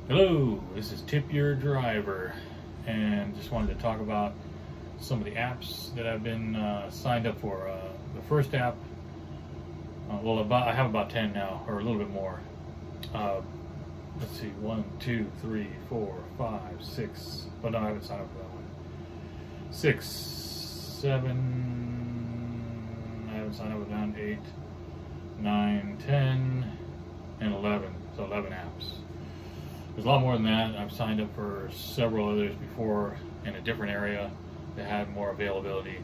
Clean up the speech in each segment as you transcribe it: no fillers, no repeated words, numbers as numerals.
Hello, this is Tip Your Driver, and just wanted to talk about some of the apps that I've been signed up for. The first app, I have about 10 now, or a little bit more. Uh, let's see, 1, 2, 3, 4, 5, 6. Oh no, I haven't signed up for that one. 6, 7. I haven't signed up with that. 8, 9, 10, and 11. So 11 apps. There's a lot more than that. I've signed up for several others before in a different area that had more availability,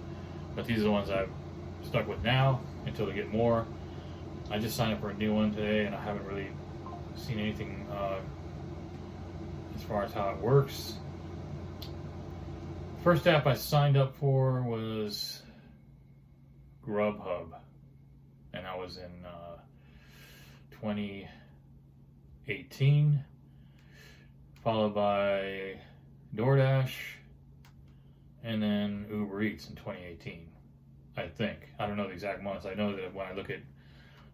but these are the ones I've stuck with now until they get more. I just signed up for a new one today, and I haven't really seen anything as far as how it works. First app I signed up for was Grubhub, and that was in 2018. Followed by DoorDash, and then Uber Eats in 2018, I think. I don't know the exact months. I know that when I look at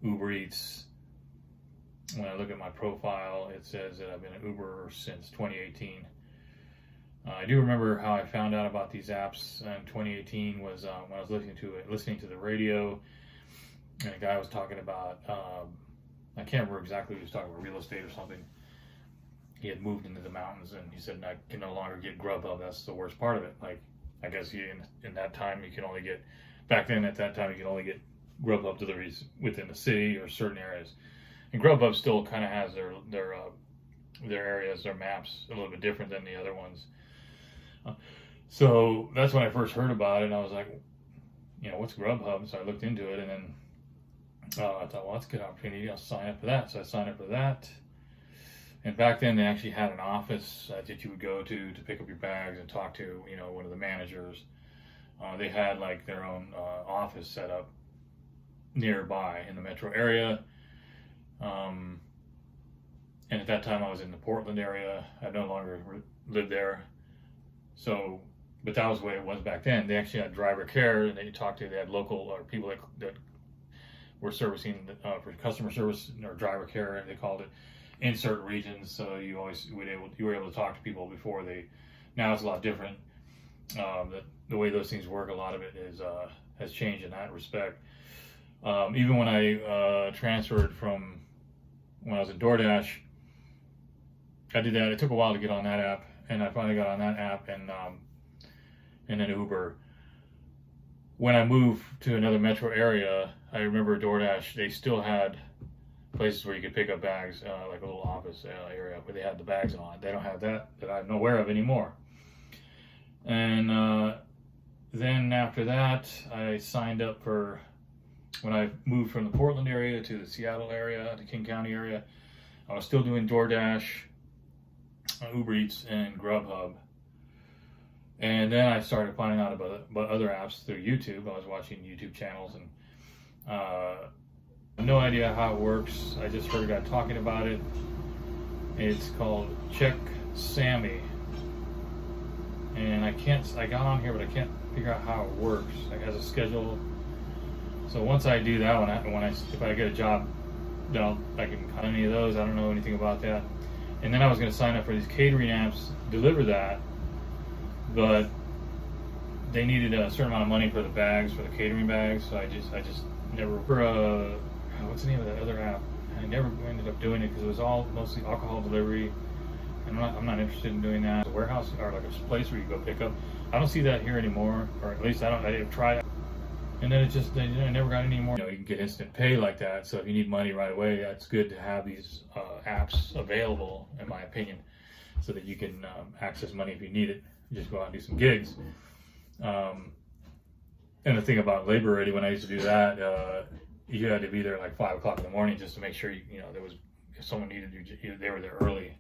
Uber Eats, when I look at my profile, it says that I've been at Uber since 2018. I do remember how I found out about these apps in 2018 was when I was listening to the radio, and a guy was talking about, I can't remember exactly what he was talking about, real estate or something. He had moved into the mountains, and he said, I can no longer get Grubhub. That's the worst part of it. Like, I guess in that time, you can only get, back then at that time, you can only get Grubhub deliveries within the city or certain areas. And Grubhub still kind of has their areas, their maps, a little bit different than the other ones. So that's when I first heard about it, and I was like, what's Grubhub? So I looked into it, and then I thought, well, that's a good opportunity. I'll sign up for that. So I signed up for that. And back then, they actually had an office that you would go to pick up your bags and talk to, one of the managers. They had like their own office set up nearby in the metro area. And at that time, I was in the Portland area. I no longer lived there. So, but that was the way it was back then. They actually had driver care, and they had local or people that were servicing for customer service or driver care, they called it, in certain regions. So you were able to talk to people before now it's a lot different. The way those things work, a lot of it has changed in that respect. Even when I transferred from when I was at DoorDash, I did that. It took a while to get on that app, and I finally got on that app, and then Uber. When I moved to another metro area, I remember DoorDash, they still had places where you could pick up bags, like a little office area where they had the bags on. They don't have that I'm aware of anymore. And then after that, I signed up for, when I moved from the Portland area to the Seattle area, the King County area, I was still doing DoorDash, Uber Eats, and Grubhub. And then I started finding out about other apps through YouTube. I was watching YouTube channels, and no idea how it works. I just heard a guy talking about it. It's called Check Sammy, and I got on here, but I can't figure out how it works. Like, it has a schedule. So once I do that, if I get a job, I can cut any of those. I don't know anything about that. And then I was going to sign up for these catering apps, deliver that, but they needed a certain amount of money for the bags, for the catering bags. So I just never. What's the name of that other app? I never ended up doing it because it was all mostly alcohol delivery, and I'm not interested in doing that. A warehouse or like a place where you go pick up. I don't see that here anymore, or at least I didn't try it. And then I never got any more. You can get instant pay like that. So if you need money right away, that's good to have these apps available, in my opinion, so that you can access money if you need it. You just go out and do some gigs. And the thing about Labor Ready, when I used to do that, you had to be there like 5 o'clock in the morning just to make sure if someone needed you, they were there early.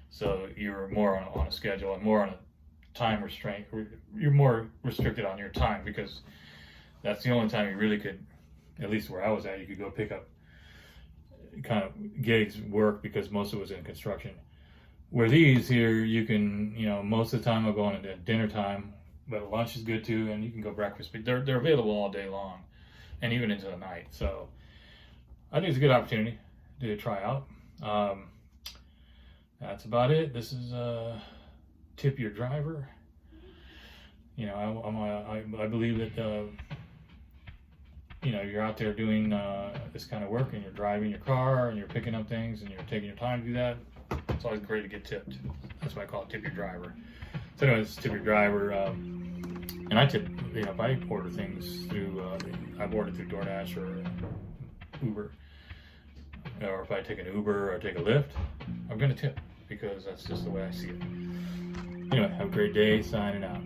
So you were more on a schedule and more on a time restraint. You're more restricted on your time because that's the only time you really could, at least where I was at, you could go pick up kind of gigs work, because most of it was in construction. Where these here, you can, most of the time I'll go on at dinner time, but lunch is good too, and you can go breakfast. But they're available all day long, and even into the night. So I think it's a good opportunity to try out. That's about it. This is Tip Your Driver. You know, I believe that you know, you're out there doing this kind of work and you're driving your car and you're picking up things and you're taking your time to do that. It's always great to get tipped. That's why I call it Tip Your Driver. So anyways, Tip Your Driver. And I tip, you know, if I order things through, I've ordered through DoorDash or Uber, or if I take an Uber or take a Lyft, I'm going to tip because that's just the way I see it. Anyway, have a great day. Signing out.